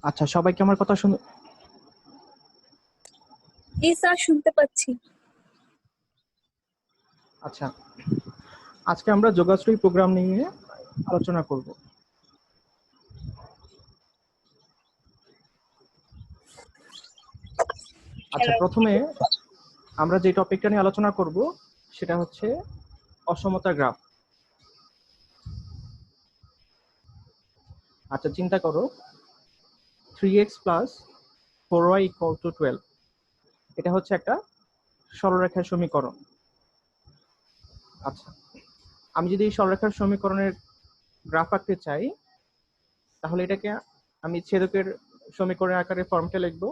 আচ্ছা, সবাই কি আমার কথা শুনে? জি স্যার, শুনতে পাচ্ছি। আচ্ছা, আজকে আমরা যোগাশ্রী প্রোগ্রাম নিয়ে আলোচনা করব। আচ্ছা, প্রথমে আমরা যে টপিকটা নিয়ে আলোচনা করব সেটা হচ্ছে অসমতা গ্রাফ। আচ্ছা, চিন্তা করো 3x plus 4y equal to 12। এটা হচ্ছে একটা সরলরেখার সমীকরণ। আচ্ছা, আমি যদি এই সরলরেখার সমীকরণের গ্রাফ আঁকতে চাই, তাহলে এটাকে আমি ছেদকের সমীকরণের আকারে ফর্মটা লিখব।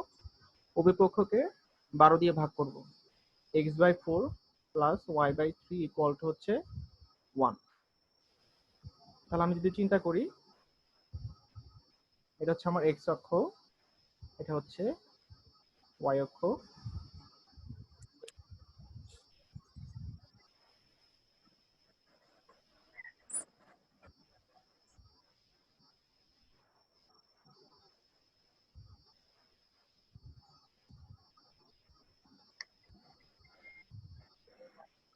উভয় পক্ষকে 12 দিয়ে ভাগ করব। x/4 plus y/3 equal to হচ্ছে 1। তাহলে আমি যদি চিন্তা করি, এটা হচ্ছে আমার x অক্ষ, এটা হচ্ছে y অক্ষ।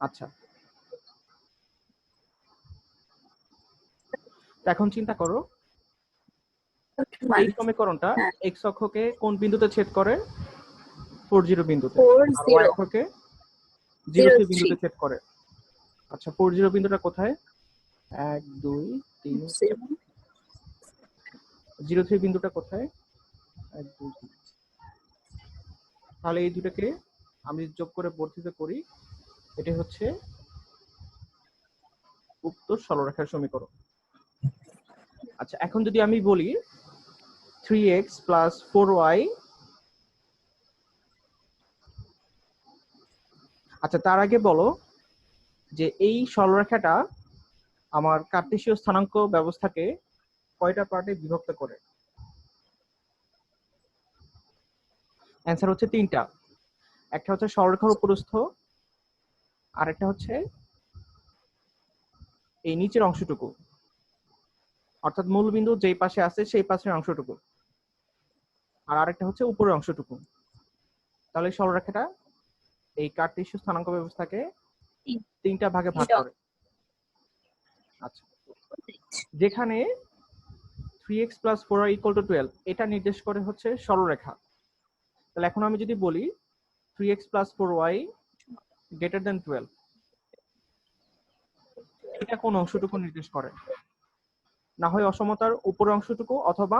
আচ্ছা, এখন চিন্তা করো এই সমীকরণটা হ্যাঁ, x অক্ষকে কোন বিন্দুতে ছেদ করে? 40 বিন্দুতে। 4 আর y 0 অক্ষকে 0 03 3 বিন্দুতে ছেদ করে। আচ্ছা, 40 বিন্দুটা কোথায়? 1 2 3। 0 03 বিন্দুটা কোথায়? 1 2 3। তাহলে এই দুটাকে আমি যোগ করে বর্ধিত করি, এটি হচ্ছে উক্ত সরলরেখার সমীকরণ। আচ্ছা, এখন যদি আমি বলি 3x প্লাস 4y। আচ্ছা, তার আগে বলো যে এই সরলরেখাটা আমার কার্টেসীয় স্থানাঙ্ক ব্যবস্থাকে কয়টা পার্টে বিভক্ত করে? অ্যান্সার হচ্ছে 3টা। একটা হচ্ছে সরলরেখার উপরস্থ, আর একটা হচ্ছে এই নিচের অংশটুকু, অর্থাৎ মূল বিন্দু যেই পাশে আছে সেই পাশের অংশটুকু, আর আরেকটা হচ্ছে উপরের অংশটুকু। তাহলে এই সরলরেখাটা এই কার্টেসীয় স্থানাঙ্ক ব্যবস্থাকে 3টা ভাগে ভাগ করে। আচ্ছা, যেখানে 3x plus 4y equal to 12 এটা নির্দেশ করে হচ্ছে সরলরেখা। তাহলে এখন আমি যদি বলি 3x plus 4y greater than 12, এটা কোন অংশটুকু নির্দেশ করে? না হয় অসমতার উপরের অংশটুকু অথবা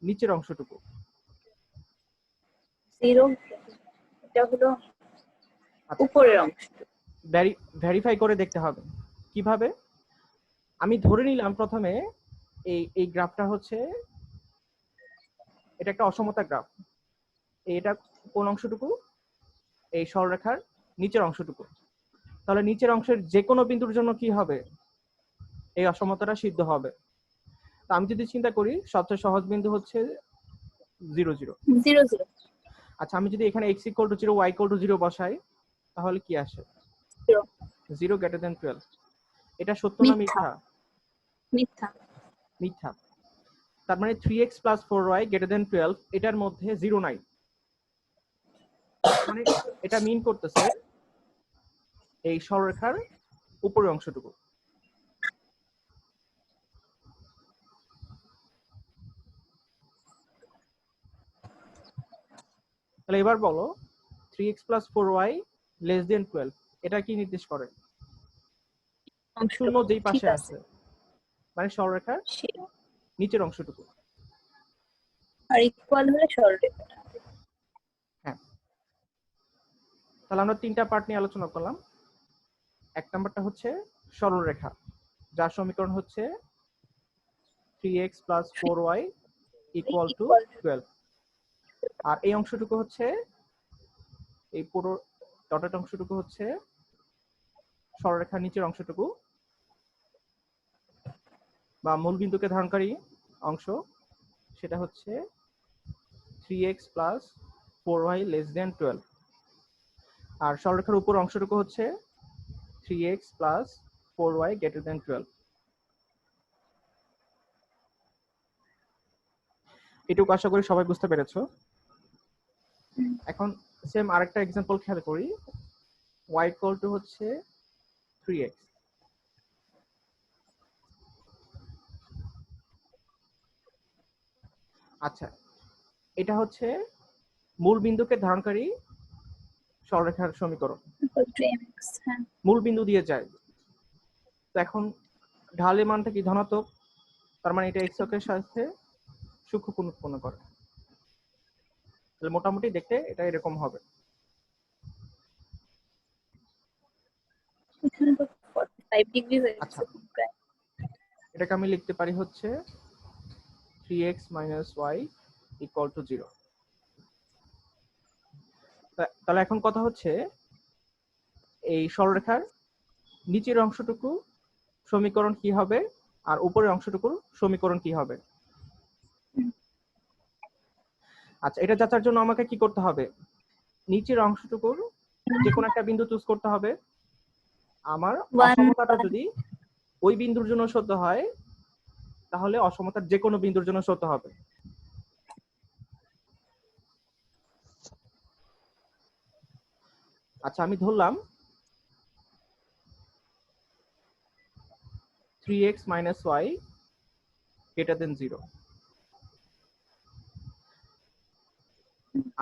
নিচের অংশটুকু। 0 এটা হলো আচ্ছা, উপরের অংশ। ভেরিফাই করে দেখতে হবে। কিভাবে? আমি ধরে নিলাম প্রথমে এই গ্রাফটা হচ্ছে, এটা একটা অসমতা গ্রাফ। এটা কোন অংশটুকু? এই সরলরেখার নিচের অংশটুকু। তাহলে নিচের অংশের যে কোনো বিন্দুর জন্য কি হবে? এই অসমতাটা সিদ্ধ হবে। তা আমি যদি চিন্তা করি, সবচেয়ে সহজ বিন্দু হচ্ছে 0 0। 0 0 আচ্ছা, আমি যদি এখানে x equal two 0 y equal to 0 বসাই, তাহলে কি আসে? 0 0 গ্রেটার দেন 12। এটা সত্য না মিথ্যা মিথ্যা? মিথ্যা মিথ্যা। তার মানে 3x plus 4y greater than 12 এটার মধ্যে 0 নাই। মানে এটা মিন করতেছে এই সরলরেখার উপরের অংশটুকু। তাহলে এবার বলো 3x plus 4y less than 12 এটা কি নির্দেশ করে? শূন্য অংশটুকু যেই ঠিক পাশে আছে। আছে, মানে সরলরেখার সে- নিচের অংশটুকু। আর ইকুয়াল হলে সরলরেখা। হ্যাঁ, তাহলে আমরা 3টা পার্ট নিয়ে আলোচনা করলাম। এক নাম্বারটা হচ্ছে সরলরেখা, যার সমীকরণ হচ্ছে 3x plus 4y equal to equal 12। আর এই অংশটুকু হচ্ছে, এই পুরো ডটেড অংশটুকু হচ্ছে সরলরেখার নিচের অংশটুকু বা মূল বিন্দুকে ধারণকারী অংশ, সেটা হচ্ছে 3x plus 4y less than 12। আর সরলরেখার উপর অংশটুকু হচ্ছে 3x plus 4y greater than 12। এটুকু আশা করি সবাই বুঝতে পেরেছো। হুম। এখন সেম আরেকটা এক্সাম্পল খেয়াল করি, y ইকুয়াল টু হচ্ছে 3x। আচ্ছা, এটা হচ্ছে মূল বিন্দুকে ধারণকারী সরলরেখার সমীকরণ, equal to mx, হ্যাঁ। মূল বিন্দু দিয়ে যায়। তো এখন ঢালের মানটা কি ধনাত্মক, তার মানে এটা x অক্ষের সাথে সূক্ষ্ম কোণ উৎপন্ন করে। তাহলে মোটামুটি দেখতে এটা এরকম হবে। এখানে তো 45 ডিগ্রি হয়ে আচ্ছা, গেছে প্রায়। এটাকে আমি লিখতে পারি হচ্ছে 3x - y ইকুয়াল টু 0। তাহলে এখন কথা হচ্ছে এই সরলরেখার নিচের অংশটুকু সমীকরণ কি হবে আর উপরের অংশটুকুর সমীকরণ কি হবে। আচ্ছা, এটা যাচার জন্য আমাকে কি করতে হবে, নিচের অংশটুকুর যে কোনো একটা বিন্দু চুজ করতে হবে। আমার অসমতাটা যদি ওই বিন্দুর জন্য সত্য হয় তাহলে অসমতার যে কোনো বিন্দুর জন্য সত্য হবে। আচ্ছা, আমি ধরলাম 3x - y greater than 0।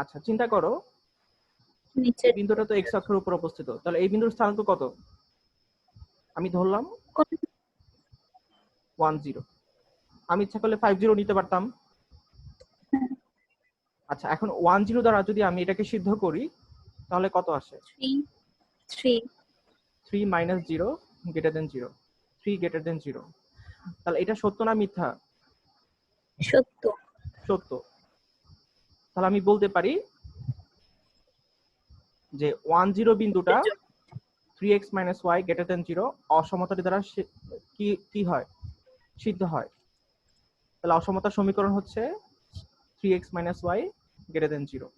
আচ্ছা, চিন্তা করো নিচের বিন্দুটা তো x অক্ষের উপর অবস্থিত, তাহলে এই বিন্দুর স্থানাঙ্ক কত? আমি ধরলাম 1 0। আমি ইচ্ছা করলে 5 0 নিতে পারতাম। আচ্ছা, এখন 1 0 দ্বারা যদি আমি এটাকে সিদ্ধ করি তাহলে কত আসে? 3 3 - 0 greater than 0, 3 greater than 0। তাহলে এটা সত্য না মিথ্যা? সত্য। সত্য। তাহলে আমি বলতে পারি যে 1 0 বিন্দুটা 3x - y greater than 0 অসমতাটি দ্বারা কি হয়, সিদ্ধ হয়। তাহলে অসমতার সমীকরণ হচ্ছে 3x - y greater than 0।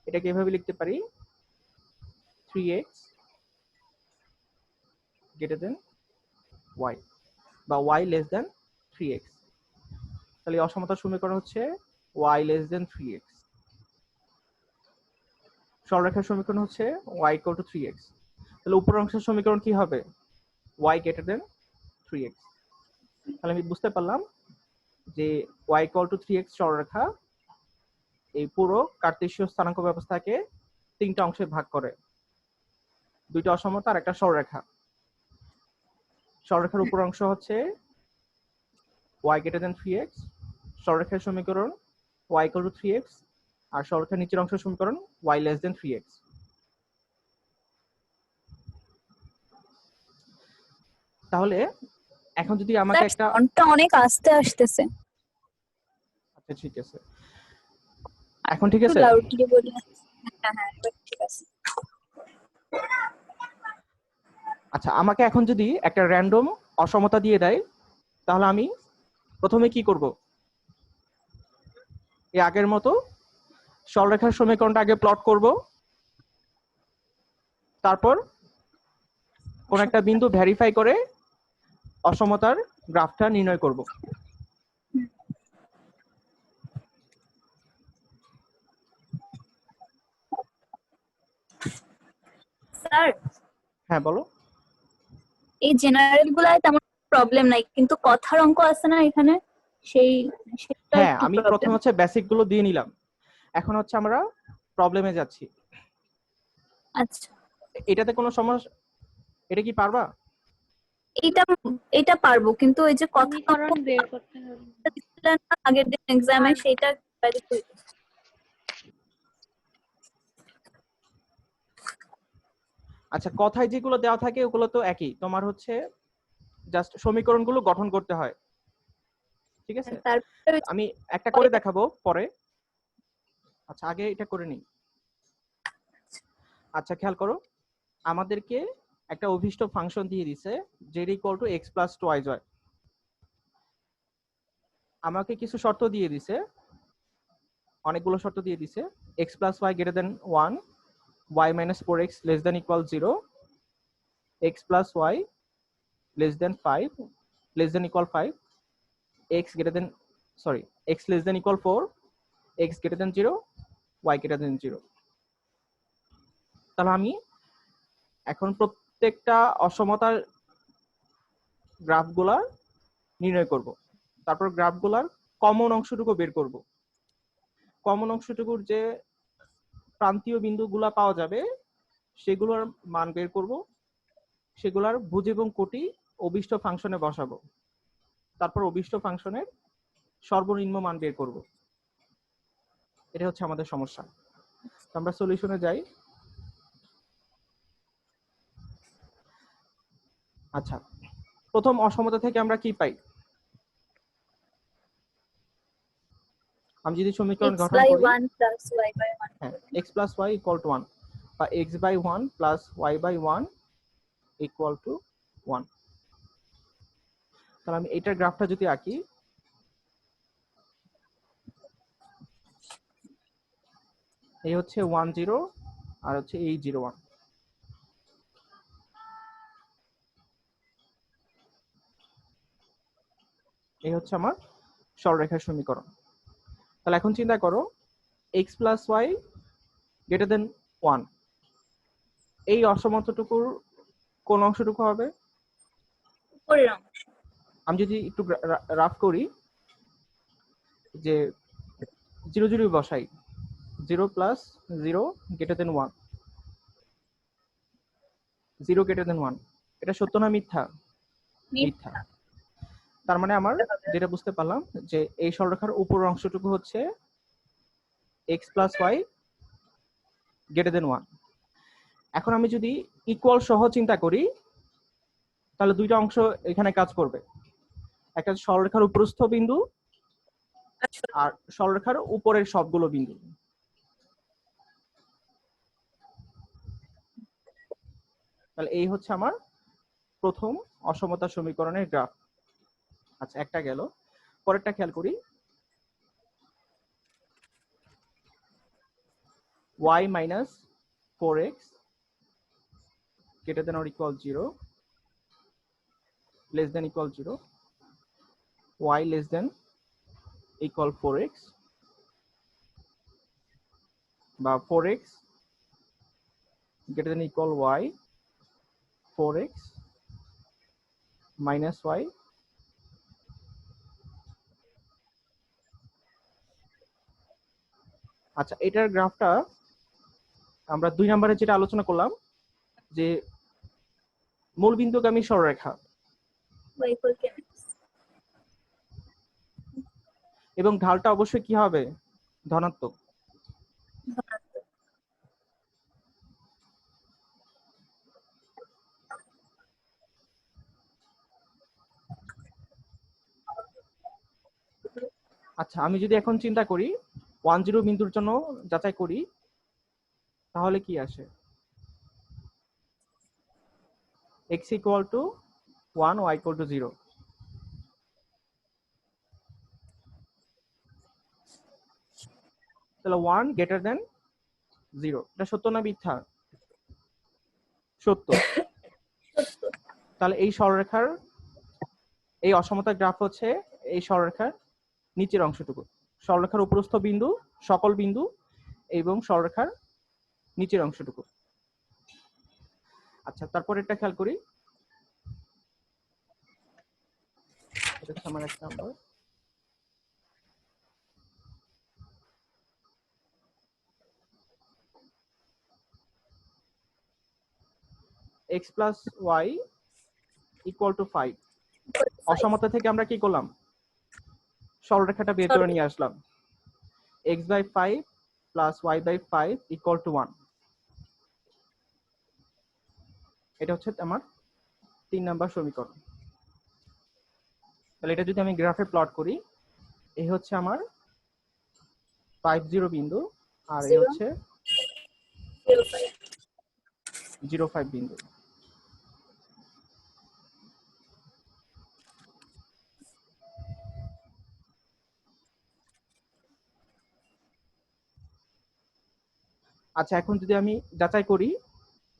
এটাকে এভাবে লিখতে পারি 3x greater than y বা y less than 3x। তাহলে অসমতার সমীকরণ হচ্ছে y less than 3x। সরলরেখার সমীকরণ হচ্ছে y equal to 3x। তাহলে উপরের অংশের সমীকরণ কি হবে? y greater than 3x। তাহলে আমি বুঝতে পারলাম যে y equal to 3x সরলরেখা এই পুরো কার্তেশীয় স্থানাঙ্ক ব্যবস্থাকে তিনটা অংশে ভাগ করে, দুইটা অসমতা আর একটা সরলরেখা। সরলরেখার উপর অংশ হচ্ছে y greater than 3x, সরলরেখার সমীকরণ y equal to 3x, আর সরলরেখার নিচের অংশের সমীকরণ y less than 3x। তাহলে এখন যদি আমাকে একটা, সাউন্ডটা অনেক আস্তে আসতেছে। আচ্ছা ঠিক আছে, এখন ঠিক আছে? লাউডলি বলি। হ্যাঁ হ্যাঁ, এবার ঠিক আছে। আচ্ছা, আমাকে এখন যদি একটা র্যান্ডম অসমতা দিয়ে দেয় তাহলে আমি প্রথমে কি করব? এই আগের মতো সরলরেখার সমীকরণটা আগে প্লট করব, তারপর কোন একটা বিন্দু ভেরিফাই করে অসমতার গ্রাফটা নির্ণয় করব। স্যার, হ্যাঁ বলো। এই জেনারেল গুলায় তেমন প্রবলেম নাই, কিন্তু কথার অঙ্ক আছে না এখানে, সেটা হ্যাঁ, একটু আমি প্রথম প্রবলেম। হচ্ছে বেসিক গুলো দিয়ে নিলাম, এখন হচ্ছে আমরা প্রবলেমে যাচ্ছি। আচ্ছা, এটাতে কোনো সমস্যা, এটা কি পারবা? এটা এটা পারবো, কিন্তু ওই যে কথা সমীকরণ বের করতে হবে। দিছিলেন না আগের দিন এক্সামে, সেটা বাইরে হইতো। আচ্ছা, কথায় যেগুলো দেওয়া থাকে ওগুলো তো একই, তোমার হচ্ছে জাস্ট সমীকরণগুলো গঠন করতে হয়, ঠিক আছে? তারপরে আমি একটা করে দেখাবো পরে। আচ্ছা, আগে এটা করে নিই। আচ্ছা, খেয়াল করো, আমাদেরকে একটা অভিষ্ট ফাংশন দিয়ে দিছে z equal to x plus 2y। আমাকে কিছু শর্ত দিয়ে দিছে, অনেকগুলো শর্ত দিয়ে দিছে। x plus y greater than 1, y minus 4x less than equal 0, x plus y less than 5 less than equal 5, x greater than sorry X less than equal 4, X greater than 0, Y greater than 0। তাহলে আমি এখন প্রত্যেকটা অসমতার গ্রাফগুলা নির্ণয় করব, তারপর গ্রাফগুলার common অংশটুকু বের করব। কমন অংশটুকুর যে প্রান্তীয় বিন্দুগুলা পাওয়া যাবে সেগুলোর মান বের করব, সেগুলার ভুজ এবং কোটি অভিষ্ট ফাংশনে বসাবো, তারপর অভিষ্ট ফাংশনের সর্বনিম্ন মান বের করব। এটা হচ্ছে আমাদের সমস্যা। তো আমরা সলিউশনে যাই। আচ্ছা, প্রথম অসমতা থেকে আমরা কি পাই? আমি যদি সমীকরণ x গঠন by করি, 1 plus y by 1 হ্যাঁ x plus y equal to 1 বা x by 1 plus y by 1 equal to 1। তাহলে আমি এটার গ্রাফটা যদি আঁকি, এই হচ্ছে 1 0 আর হচ্ছে এই 0 1। এই হচ্ছে আমার সরলরেখার সমীকরণ। তাহলে এখন চিন্তা করো x plus y greater than 1, এই অসমতাটুকুর কোন অংশটুকু হবে? উপরের অংশ। আমি যদি একটু রাফ করি, যে 0 0 বসাই, 0 plus 0 greater than 1, 0 greater than 1, এটা সত্য না মিথ্যা? মিথ্যা। তার মানে আমার যেটা বুঝতে পারলাম যে এই সরলরেখার উপরের অংশটুকু হচ্ছে x plus y greater than 1। এখন আমি যদি ইকুয়াল সহ চিন্তা করি তাহলে দুইটা অংশ এখানে কাজ করবে, একটা সরলরেখার উপরস্থ বিন্দু আর সরলরেখার উপরের সবগুলো বিন্দু। তাহলে এই হচ্ছে আমার প্রথম অসমতা সমীকরণের গ্রাফ। আচ্ছা, একটা গেল, পরেরটা খেয়াল করি। y minus 4x greater than or equal 0, less than equal 0, y less than equal 4x বা 4x greater than equal y, 4x minus y আচ্ছা, এটার গ্রাফটা আমরা 2 নম্বরে যেটা আলোচনা করলাম যে মূলবিন্দুগামী সরলরেখা, y equal to mx। এবং ঢালটা অবশ্যই কি হবে? ধনাত্মক। আচ্ছা, আমি যদি এখন চিন্তা করি 1 0 বিন্দুর জন্য যাচাই করি তাহলে কি আসে? x equal to 1, y equal to 0। তাহলে 1 greater than 0, এটা সত্য না মিথ্যা? সত্য। তাহলে এই সরলরেখার এই অসমতার গ্রাফ হচ্ছে এই সরলরেখার নিচের অংশটুকু, সরলরেখার উপরস্থ বিন্দু সকল বিন্দু এবং সরলরেখার নিচের অংশটুকু। আচ্ছা, তারপর এটা খেয়াল করি, এটা হচ্ছে আমার 1 number. x plus y equal to 5, অসমতা থেকে আমরা কি করলাম? সরলরেখাটা বের করে নিয়ে আসলাম। x by 5 plus y by 5 equal to 1, এটা হচ্ছে আমার 3 নাম্বার সমীকরণ। তাহলে এটা যদি আমি গ্রাফে প্লট করি, এই হচ্ছে আমার 5 0 বিন্দু আর এই হচ্ছে 0 5 বিন্দু। আচ্ছা, এখন যদি আমি যাচাই করি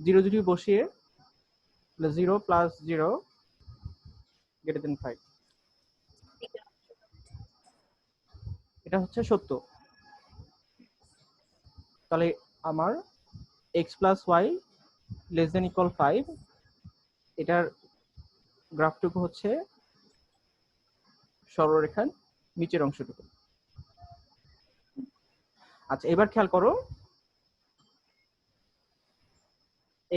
0 যদি বসিয়ে, 0 plus 0 greater than 5। এটা হচ্ছে সত্য। তাহলে আমার x plus Y less than equal 5, এটার গ্রাফটুকু হচ্ছে সরলরেখার নিচের অংশটুকু। আচ্ছা, এবার খেয়াল করো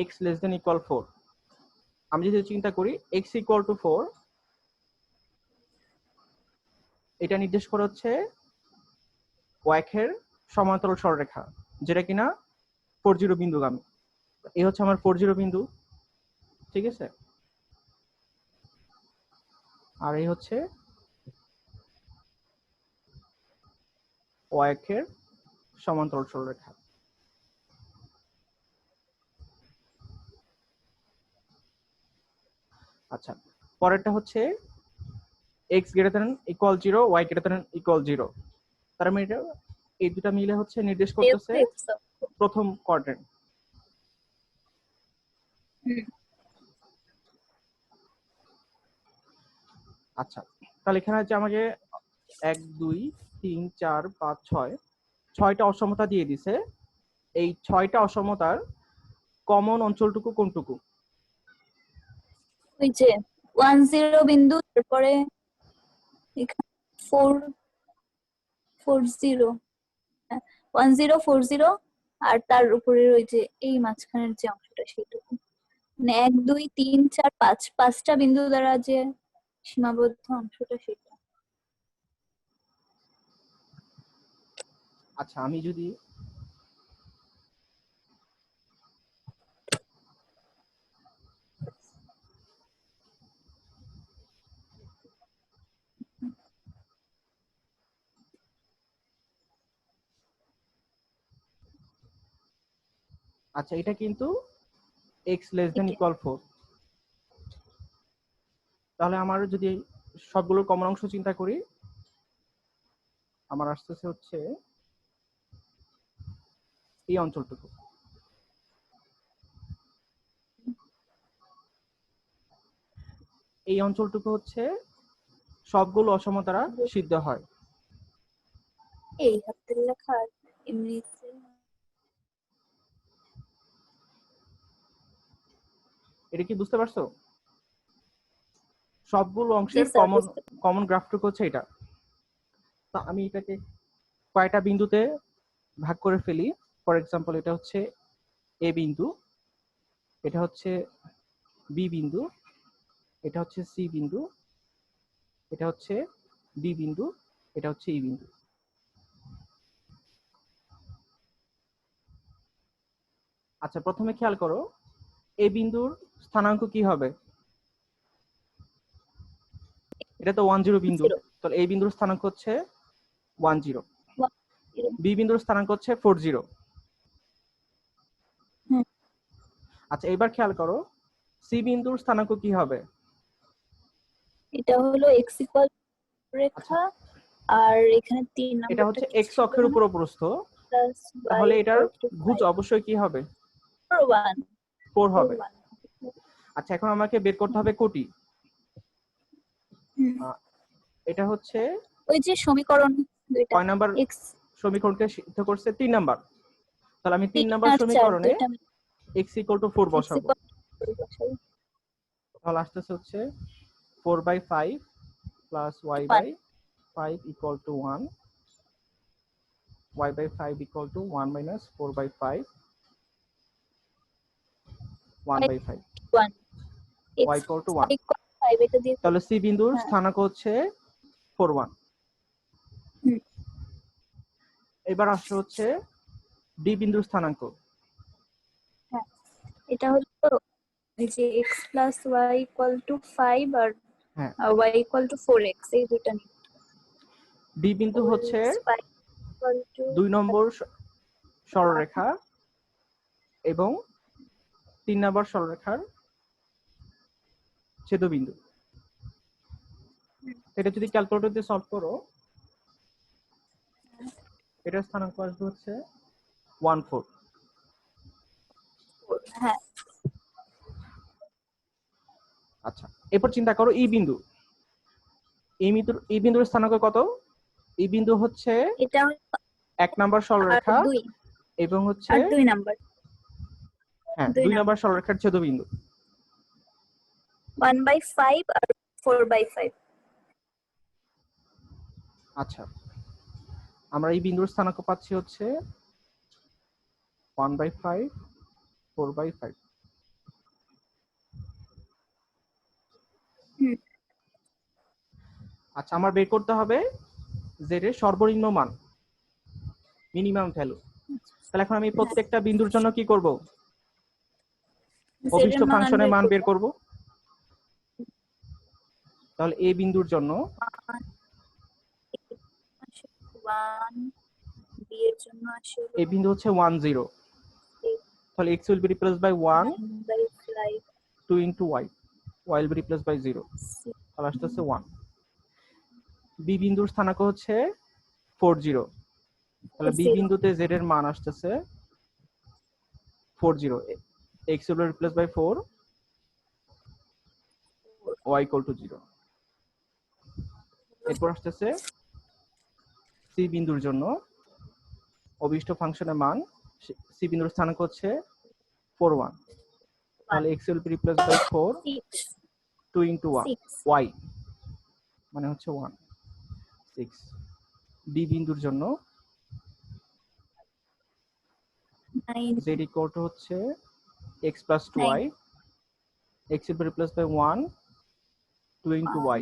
x লেস দেন ইকুয়াল 4। আমি যদি চিন্তা করি x ইকুয়াল টু 4, এটা নির্দেশ করে হচ্ছে ওয়াইকের সমান্তরাল সরলরেখা, যেটা কিনা 40 বিন্দুগামী। এই হচ্ছে আমার 40 বিন্দু, ঠিক আছে? আর এই হচ্ছে ওয়াইকের সমান্তরাল সরলরেখা। আচ্ছা, পরেরটা হচ্ছে x greater than equal 0, y greater than equal 0। তার মানে এটা এই দুটো মিলে হচ্ছে নির্দেশ করতেছে প্রথম কোয়াড্রেন্ট। আচ্ছা, তাহলে এখানে হচ্ছে আমাকে 1 2 3 4 5 6 6টা অসমতা দিয়ে দিছে। এই 6টা অসমতার কমন অঞ্চলটুকু কোনটুকু? ওই যে 10 বিন্দু, তারপরে এখানে 440, 1040, আর তার উপরে ওই যে এই মাঝখানের যে অংশটা সেইটুকু, মানে 1 2 3 4 5 5টা বিন্দু দ্বারা যে সীমাবদ্ধ অংশটা সেটা। আচ্ছা, আমি যদি আচ্ছা, এটা কিন্তু x লেস দেন ইকুয়াল 4। তাহলে আমার যদি সবগুলো কমন অংশ চিন্তা করি, আমার আসতেছে হচ্ছে এই অঞ্চলটুকু। এই অঞ্চলটুকু হচ্ছে সবগুলো অসমতারা সিদ্ধ হয়। এই হাতের লেখা আর এমনিতে এটা কি বুঝতে পারছো? সবগুলো জি অংশের স্যার, কমন গ্রাফটুকু হচ্ছে এটা। তো আমি এটাকে কয়টা বিন্দুতে ভাগ করে ফেলি। ফর এক্সাম্পল, এটা হচ্ছে এ বিন্দু, এটা হচ্ছে বি বিন্দু, এটা হচ্ছে সি বিন্দু, এটা হচ্ছে ডি বিন্দু, এটা হচ্ছে ই বিন্দু। আচ্ছা, প্রথমে খেয়াল করো এ বিন্দুর স্থানাঙ্ক কি হবে? এটা তো 10 বিন্দু, তাহলে এই বিন্দুর স্থানাঙ্ক হচ্ছে 10। বি বিন্দুর স্থানাঙ্ক হচ্ছে 40। আচ্ছা, এবার খেয়াল করো সি বিন্দুর স্থানাঙ্ক কি হবে? এটা হলো x ইকুয়াল রেখা, আর এখানে 3 এটা নাম্বারটা হচ্ছে কি x ছিল অক্ষের উপর প্রস্থ, প্লাস y তাহলে এটার ইকুয়াল টু ভুজ অবশ্যই কি হবে? 1 4 হবে। আচ্ছা, এখন আমাকে বের করতে হবে কোটি। এটা হচ্ছে ওই যে সমীকরণ দুইটা কয় নাম্বার x সমীকরণকে সিদ্ধ করছে? 3 নাম্বার। তাহলে আমি 3 নাম্বার 3 আর 4 সমীকরণে দুইটা x ইকুয়াল টু 4 x বসাবো। ইকুয়াল বসাবো তাহলে আসতেছে হচ্ছে 4/5 plus y 1 by 5 equal to 1, y by 5 equal to 1 minus 4/5, 1/5, 1 x y equal to 1। Equal 5, এটা দিয়ে তাহলে সি বিন্দুর হ্যাঁ স্থানাঙ্ক হচ্ছে 41। এবার আসছে হচ্ছে ডি বিন্দুর স্থানাঙ্ক। হ্যাঁ, এটা হলো এই যে x plus y equal to 5 আর হ্যাঁ, y ইকুয়াল টু 4x, এই দুইটা নিয়ে ডি বিন্দু হচ্ছে 5 ইকুয়াল টু 2 নম্বর সরলরেখা এবং 3 নম্বর সরলরেখার ছেদবিন্দু। এটা যদি ক্যালকুলেটর দিয়ে সলভ করো, এটার স্থানাঙ্ক আসবে হচ্ছে 14। হ্যাঁ। আচ্ছা, এরপর চিন্তা করো ই বিন্দু। এই বিন্দুর স্থানাঙ্ক কত? এই বিন্দু হচ্ছে এটা হলো 1 নাম্বার সরলরেখা 2 এবং হচ্ছে আর 2 নাম্বার হ্যাঁ 2 2 নাম্বার সরলরেখার ছেদবিন্দু। 1/5 আর 4/5। আচ্ছা, আমরা এই বিন্দুর স্থানাঙ্ক পাচ্ছি হচ্ছে 1/5 4/5। আচ্ছা, আমার বের করতে হবে z এর সর্বনিম্ন মান, মিনিমাম ভ্যালু। তাহলে এখন আমি প্রত্যেকটা বিন্দুর জন্য কি করব? অভিষ্ট ফাংশনের মান বের করব। তাহলে a বিন্দুর জন্য 1 b এর জন্য আসে a বিন্দু হচ্ছে 1 0, তাহলে x will be replaced by 1 9/5 2 into y, y will be replaced by 0, তাহলে আসতেছে 1। b বিন্দুর স্থানাঙ্ক হচ্ছে 4 0, তাহলে b বিন্দুতে z এর মান আসতেছে 4 0, x will be replaced by 4, y equal to 0। এরপর আসতেছে c বিন্দুর জন্য অভিষ্ট ফাংশনের মান, c বিন্দুর স্থানাঙ্ক হচ্ছে 4 1, তাহলে x will be replaced by 4 2 into 1 y মানে হচ্ছে 1 6। d বিন্দুর জন্য z equal to হচ্ছে x plus 2y, x will be replaced by 1 2 into y,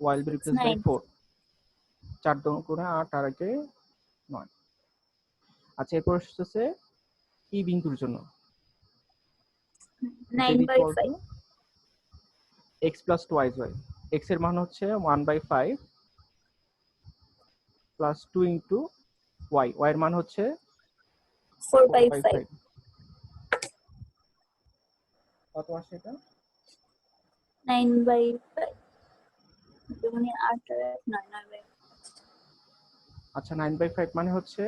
y will be replaced by 4, 4 2 করে 8 আর একে 9। আচ্ছা, এরপর আসছে e বিন্দুর জন্য 9/5 x plus 2y, x এর মান হচ্ছে 1/5 plus 2 into y, y এর মান হচ্ছে 4/5 কত আসে এটা? 9/5 মানে 8 আর 9/5। আচ্ছা, 9/5 মানে হচ্ছে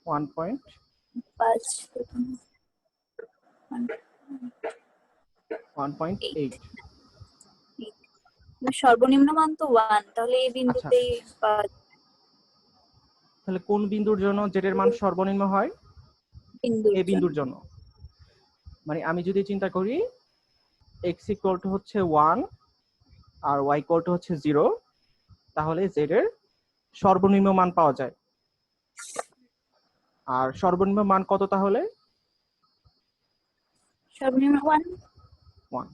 1.5। 1.8। সর্বনিম্ন মান তো 1, তাহলে এই আচ্ছা, বিন্দুতেই পাওয়া যাবে। তাহলে কোন বিন্দুর জন্য z এর মান সর্বনিম্ন হয়? এই বিন্দুর জন্য। মানে আমি যদি চিন্তা করি x equal to হচ্ছে 1 আর y equal to হচ্ছে 0, তাহলে z এর সর্বনিম্ন মান পাওয়া যায়। আর সর্বনিম্ন মান কত তাহলে? সর্বনিম্ন 1। 1।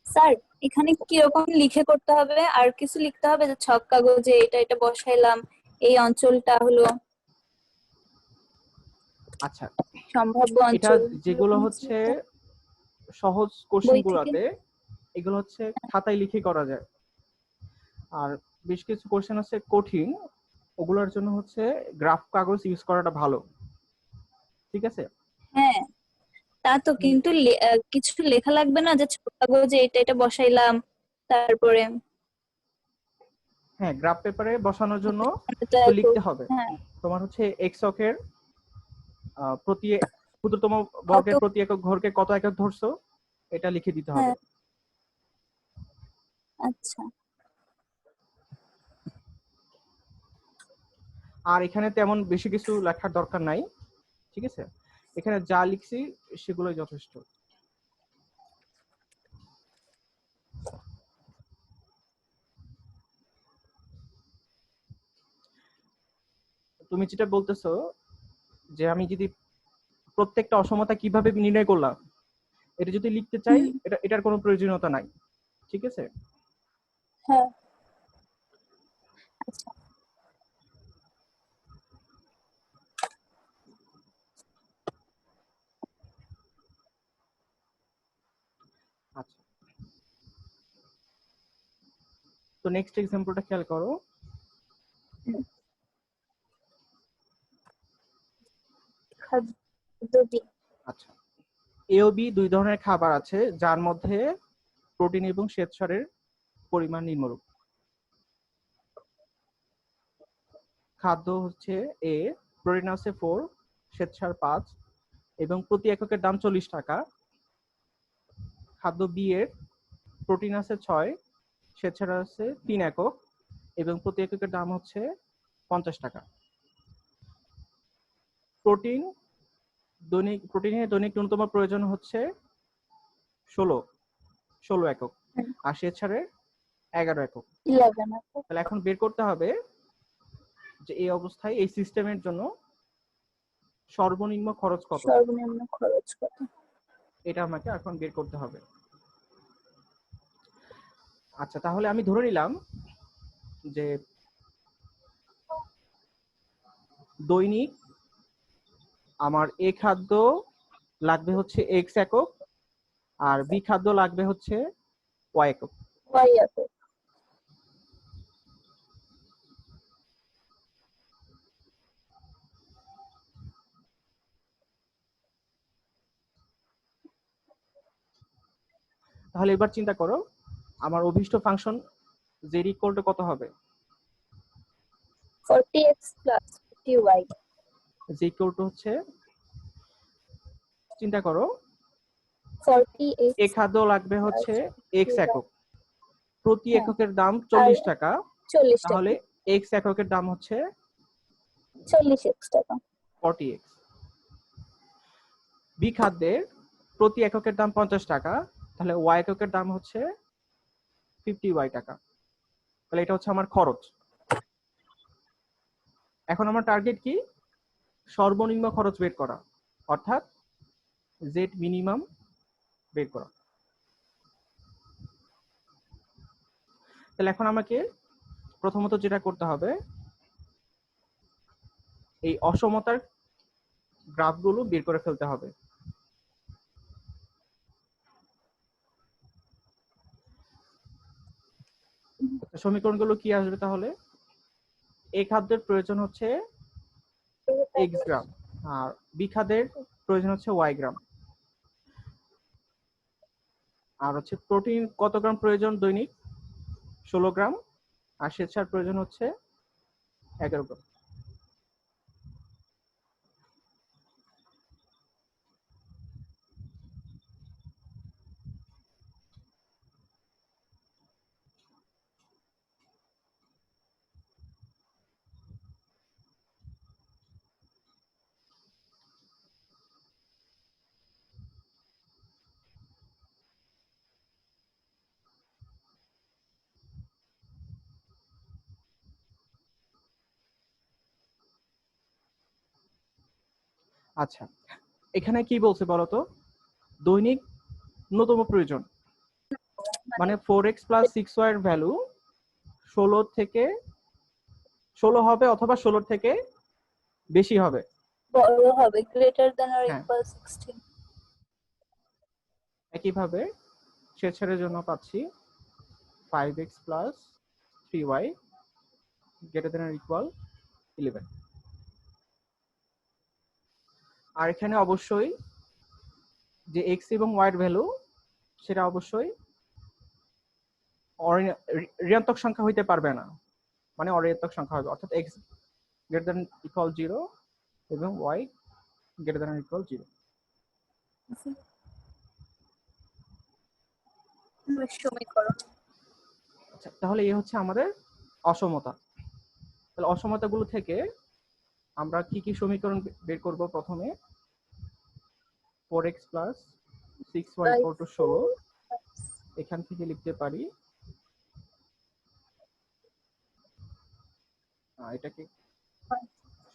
স্যার, এখানে কি রকম লিখে করতে হবে? আর কিছু লিখতে হবে যে ছক কাগজে এটা বসাইলাম, এই অঞ্চলটা হলো আচ্ছা, সম্ভাব্য এটা অঞ্চল। যেগুলো হচ্ছে সহজ কোশ্চেন গুলোতে এগুলো হচ্ছে খাতায় লিখে করা যায়, আর বেশ কিছু কোশ্চেন আছে কঠিন, ওগুলোর জন্য হচ্ছে গ্রাফ কাগজ ইউজ করাটা ভালো। ঠিক আছে? হ্যাঁ, তা তো, কিন্তু কিছু লেখা লাগবে না যে ছক কাগজে এটা বসাইলাম, তারপরে হ্যাঁ, গ্রাফ পেপারে বসানোর জন্য এটা তো লিখতে হবে। হ্যাঁ, তোমার হচ্ছে এক্স অক্ষের প্রতি ক্ষুদ্রতম বর্গের কত? প্রতি একক ঘরকে কত একক ধরছো এটা লিখে দিতে হবে। হ্যাঁ, আচ্ছা। আর এখানে তেমন বেশি কিছু লেখার দরকার নাই। ঠিক আছে, এখানে যা লিখছি সেগুলোই যথেষ্ট। তুমি যেটা বলতেছো যে আমি যদি প্রত্যেকটা অসমতা কিভাবে নির্ণয় করলাম এটা যদি লিখতে চাই, এটার কোনো প্রয়োজনীয়তা নাই। ঠিক আছে? হ্যাঁ, আচ্ছা। আচ্ছা, তো নেক্সট এক্সাম্পলটা খেয়াল করো। আচ্ছা, এ ও বি দুই ধরনের খাবার আছে যার মধ্যে প্রোটিন এবং শ্বেতসারের পরিমাণ নিম্নরূপ। খাদ্য হচ্ছে এ, প্রোটিন আছে 4, শ্বেতসার 5 এবং প্রতি এককের দাম 40 টাকা। খাদ্য বি এর প্রোটিন আছে 6, শ্বেতসার আছে 3 একক এবং প্রতি এককের দাম হচ্ছে 50 টাকা। প্রোটিনের দৈনিক ন্যূনতম প্রয়োজন হচ্ছে 16 একক আর শ্বেতসারের 11 একক। 11 একক। তাহলে এখন বের করতে হবে যে এই অবস্থায় এই সিস্টেমের জন্য সর্বনিম্ন খরচ কত। সর্বনিম্ন খরচ কত এটা আমাকে এখন বের করতে হবে। আচ্ছা, তাহলে আমি ধরে নিলাম যে দৈনিক আমার এ খাদ্য লাগবে হচ্ছে এক্স একক আর বি খাদ্য লাগবে হচ্ছে ওয়াই একক। ওয়াই একক। তাহলে এবার চিন্তা করো আমার অভীষ্ট ফাংশন z ইকুয়াল টু কত হবে? 40x plus 50y। z equal to হচ্ছে, চিন্তা করো 40x এ খাদ্য লাগবে হচ্ছে এক্স একক, প্রতি হ্যাঁ। এককের দাম 40 টাকা, 40 টাকা। তাহলে এক্স এককের দাম হচ্ছে 40x টাকা। 40x। বি খাদ্যের প্রতি এককের দাম 50 টাকা, তাহলে ওয়াই এককের দাম হচ্ছে 50y টাকা। তাহলে এটা হচ্ছে আমার খরচ। এখন আমার টার্গেট কি? সর্বনিম্ন খরচ বের করা, অর্থাৎ জেড মিনিমাম বের করা। তাহলে এখন আমাকে প্রথমত যেটা করতে হবে, এই অসমতার গ্রাফগুলো বের করে ফেলতে হবে। সমীকরণগুলো কি আসবে তাহলে? এ খাদ্যের প্রয়োজন হচ্ছে এক্স গ্রাম আর বি খাদ্যের প্রয়োজন হচ্ছে ওয়াই গ্রাম, আর হচ্ছে প্রোটিন কত গ্রাম প্রয়োজন দৈনিক? 16 গ্রাম, আর শ্বেতসার প্রয়োজন হচ্ছে 11 গ্রাম। আচ্ছা, এখানে কি বলছে বলতো? দৈনিক ন্যূনতম প্রয়োজন মানে 4x প্লাস 6y এর ভ্যালু 16 থেকে 16 হবে অথবা 16 থেকে বেশি হবে, বড় হবে, গ্রেটার দ্যান অর হ্যাঁ। ইকুয়াল 16। একইভাবে শ্বেতসারের জন্য পাচ্ছি 5x plus 3y greater than or equal 11। আর এখানে অবশ্যই যে x এবং y এর ভ্যালু সেটা অবশ্যই ঋণাত্মক সংখ্যা হইতে পারবে না, মানে অঋণাত্মক সংখ্যা হবে, অর্থাৎ x গ্রেটার দ্যান ইকুয়াল 0 এবং y গ্রেটার দ্যান ইকুয়াল 0। সমীকরণ। আচ্ছা, তাহলে এই হচ্ছে আমাদের অসমতা। তাহলে অসমতাগুলো থেকে আমরা কি কি সমীকরণ বের করব? প্রথমে 4x plus 6y equal to 16, এখান থেকে লিখতে পারি এটাকে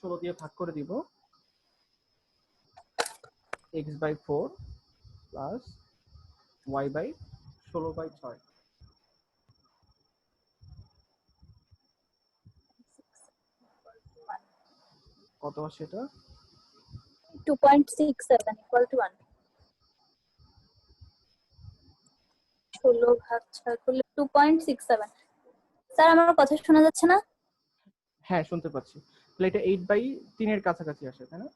16 দিয়ে ভাগ করে দিব, x by 4 plus y by 16/6। কত আসে এটা? 2.67 ইকুয়াল টু 1। 16 ভাগ 6 করলে 2.67। স্যার আমার কথা শোনা যাচ্ছে না? হ্যাঁ, শুনতে পাচ্ছি। তাহলে এটা 8/3 এর কাছাকাছি আসে, তাই না?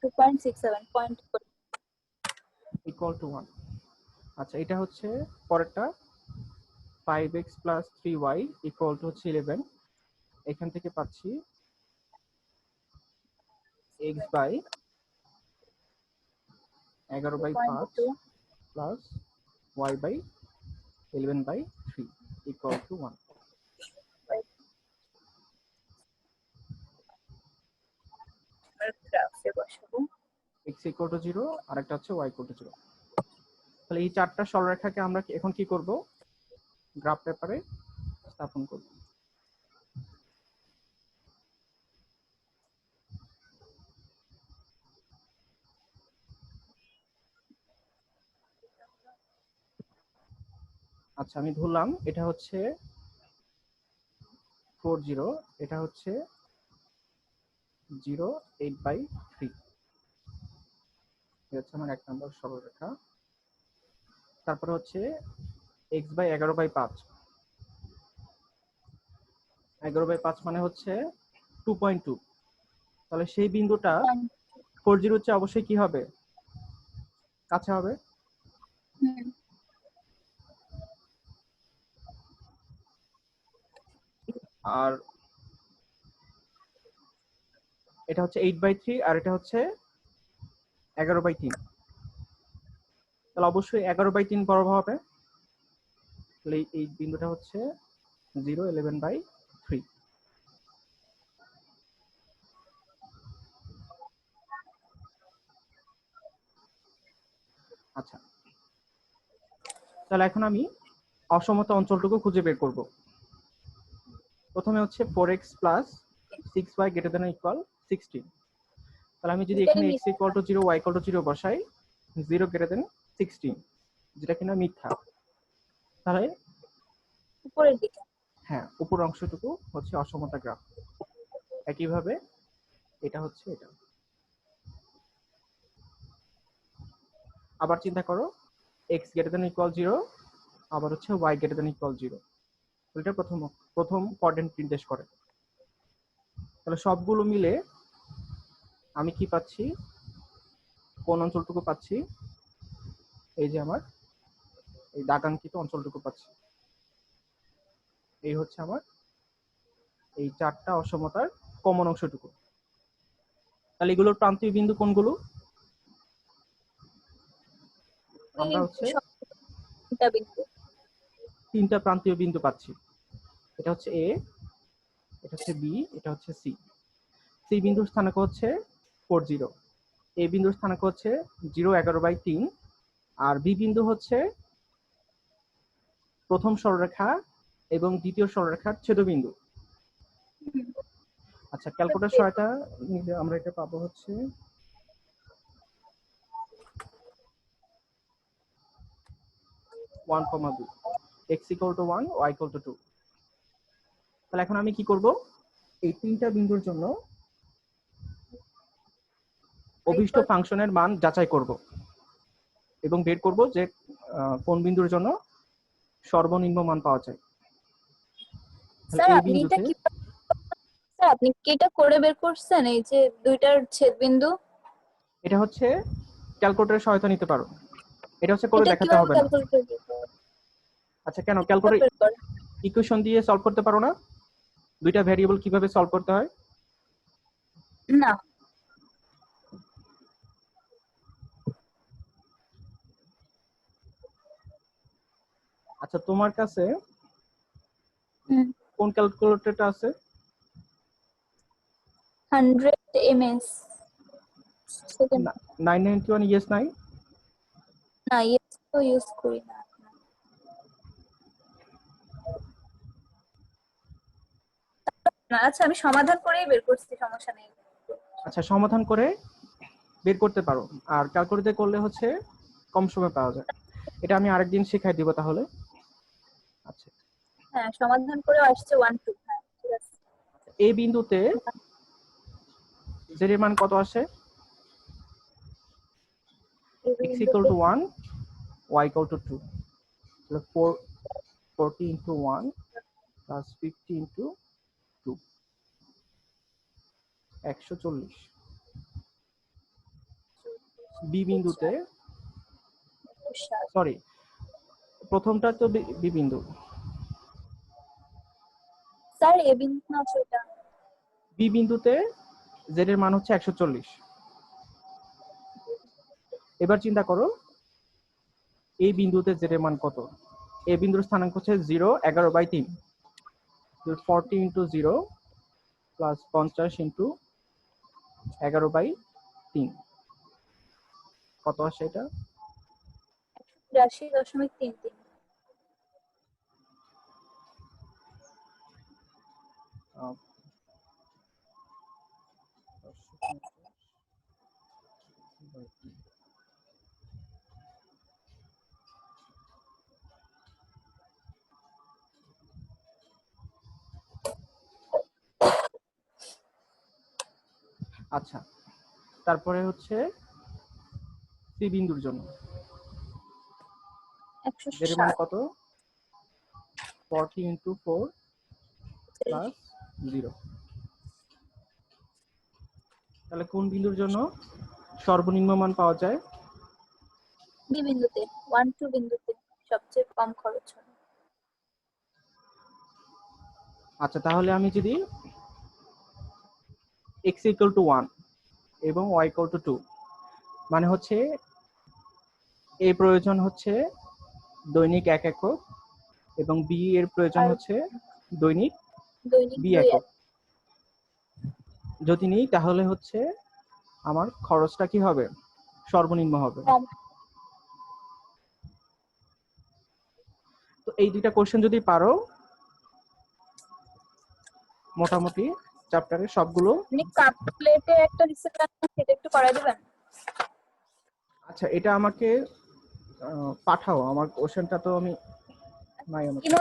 2.67 পয়েন্ট ইকুয়াল টু 1। আচ্ছা, এটা হচ্ছে পরেরটা 5x plus 3y equal to হচ্ছে 11। এখান থেকে পাচ্ছি x by 11/5 plus y by 11/3 equal to 1। গ্রাফে বসাবো। x ইকুয়াল টু 0 আর একটা হচ্ছে y ইকুয়াল টু 0। তাহলে এই চারটা সরলরেখাকে আমরা এখন কি করব, গ্রাফ পেপারে স্থাপন করব। আচ্ছা আমি ধরলাম এটা হচ্ছে 40, এটা হচ্ছে 0, 8/3। এটা হচ্ছে আমার 1 নম্বর সরলরেখা। তারপরে হচ্ছে x/11/5। 11/5 মানে হচ্ছে 2.2। তাহলে সেই বিন্দুটা 40 হচ্ছে অবশ্যই কি হবে, কাছে হবে। আর এটা হচ্ছে 8/3 আর এটা হচ্ছে 11/3। তাহলে অবশ্যই 11/3 বড় হবে। তাহলে এই বিন্দুটা হচ্ছে 0, 11/3। আচ্ছা তাহলে এখন আমি অসমতা অঞ্চলটুকু খুঁজে বের করব। প্রথমে হচ্ছে 4x + 6y > 16। তাহলে আমি যদি এখানে x = 0, y = 0 বসাই, 0 > 16, যেটা কিনা মিথ্যা, তাহলে উপরের দিকে। হ্যাঁ, উপর অংশটুকু হচ্ছে অসমতা গ্রাফ। একইভাবে এটা হচ্ছে এটা। আবার চিন্তা করো, x > 0, আবার হচ্ছে y > 0। এটা প্রথম কোঅর্ডিনেট নির্দেশ করে। তাহলে সবগুলো মিলে আমি কি পাচ্ছি, কোন অঞ্চলটুকু পাচ্ছি, এই যে আমার এই দাগাঙ্কিত অঞ্চলটুকু পাচ্ছি। এই হচ্ছে আমার এই চারটা অসমতার কমন অংশটুকু। তাহলে এগুলোর প্রান্তীয় বিন্দু কোনগুলো? আমরা হচ্ছে তিনটা প্রান্তীয় বিন্দু পাচ্ছি। এটা হচ্ছে এ, এটা হচ্ছে বি, এটা হচ্ছে সি। সি বিন্দুর স্থানাঙ্ক হচ্ছে 40, এ বিন্দুর স্থানাঙ্ক হচ্ছে 0, 11/3, আর বি বিন্দু হচ্ছে প্রথম সরলরেখা এবং দ্বিতীয় সরলরেখার ছেদবিন্দু। আচ্ছা ক্যালকুলেটর সহায়তা নিলে আমরা এটা পাবো হচ্ছে 1,2, x = 1, y = 2। তাহলে এখন আমি কি করব, এই তিনটা বিন্দুর জন্য অভিষ্ট ফাংশনের মান যাচাই করব এবং বের করব যে কোন বিন্দুর জন্য সর্বনিম্ন মান পাওয়া যায়। স্যার আপনি কি এটা করে বের করছেন, এই যে দুইটার ছেদবিন্দু? এটা হচ্ছে ক্যালকুলেটরের সহায়তা নিতে পারো, এটা হচ্ছে করে দেখাতে হবে না। আচ্ছা কেন ক্যালকুলেটর ইকুয়েশন দিয়ে সলভ করতে পারো না? দুইটা ভেরিয়েবল কিভাবে সলভ করতে হয়? না। আচ্ছা তোমার কাছে কোন ক্যালকুলেটরটা আছে? 100 ms 991 ইয়েস নাই? না, ইয়েস তো ইউজ করি না। আচ্ছা আমি সমাধান করেই বের করছি, সমস্যা নেই। আচ্ছা সমাধান করে বের করতে পারো, আর ক্যালকুলেটর করলে হচ্ছে কম সময় পাওয়া যায়। এটা আমি আরেকদিন শেখাই দিব তাহলে। আচ্ছা হ্যাঁ সমাধান করে আসছে 1 2। হ্যাঁ ঠিক আছে। এই বিন্দুতে z এর মান কত আসে? x = 1, y = 2। তাহলে 40 × 1 + 50 × 2, 140। বি বিন্দুতে, সরি প্রথমটা তো বি বিন্দু, স্যার এ বিন্দু না সেটা। বি বিন্দুতে z এর মান হচ্ছে 140। এবার চিন্তা করো এই বিন্দুতে z এর মান কত? এ বিন্দুর স্থানাঙ্ক হচ্ছে 0 11/3 40 ইন্টু 0 প্লাস 50 ইন্টু 11/3 কত আসে এটা? 83.33। আহ, আচ্ছা, তারপরে হচ্ছে সি বিন্দুর জন্য এর মান 160। কত? 40 ইন্টু 4 প্লাস 0। তাহলে কোন বিন্দুর জন্য সর্বনিম্ন মান পাওয়া যায়? বি বিন্দুতে 1 2 বিন্দুতে সবচেয়ে কম খরচ হয়। আচ্ছা, তাহলে আমি যদি x ইকুয়াল টু 1 এবং y ইকুয়াল টু 2 মানে হচ্ছে এ প্রয়োজন হচ্ছে দৈনিক 1 একক এবং বি এর প্রয়োজন আর হচ্ছে দৈনিক দৈনিক 2 2 একক। যদি নিই তাহলে হচ্ছে আমার খরচটা কি হবে? সর্বনিম্ন হবে। কম। তো এই দুইটা কোশ্চেন যদি পারো মোটামুটি চ্যাপ্টারের সবগুলো। আপনি কাপলেটে একটা রিসেপ্ট আছে, সেটা একটু করা দিবেন? আচ্ছা, এটা আমাকে পাঠাও, আমার কোশ্চেনটা তো আমি নাই আমার ইমো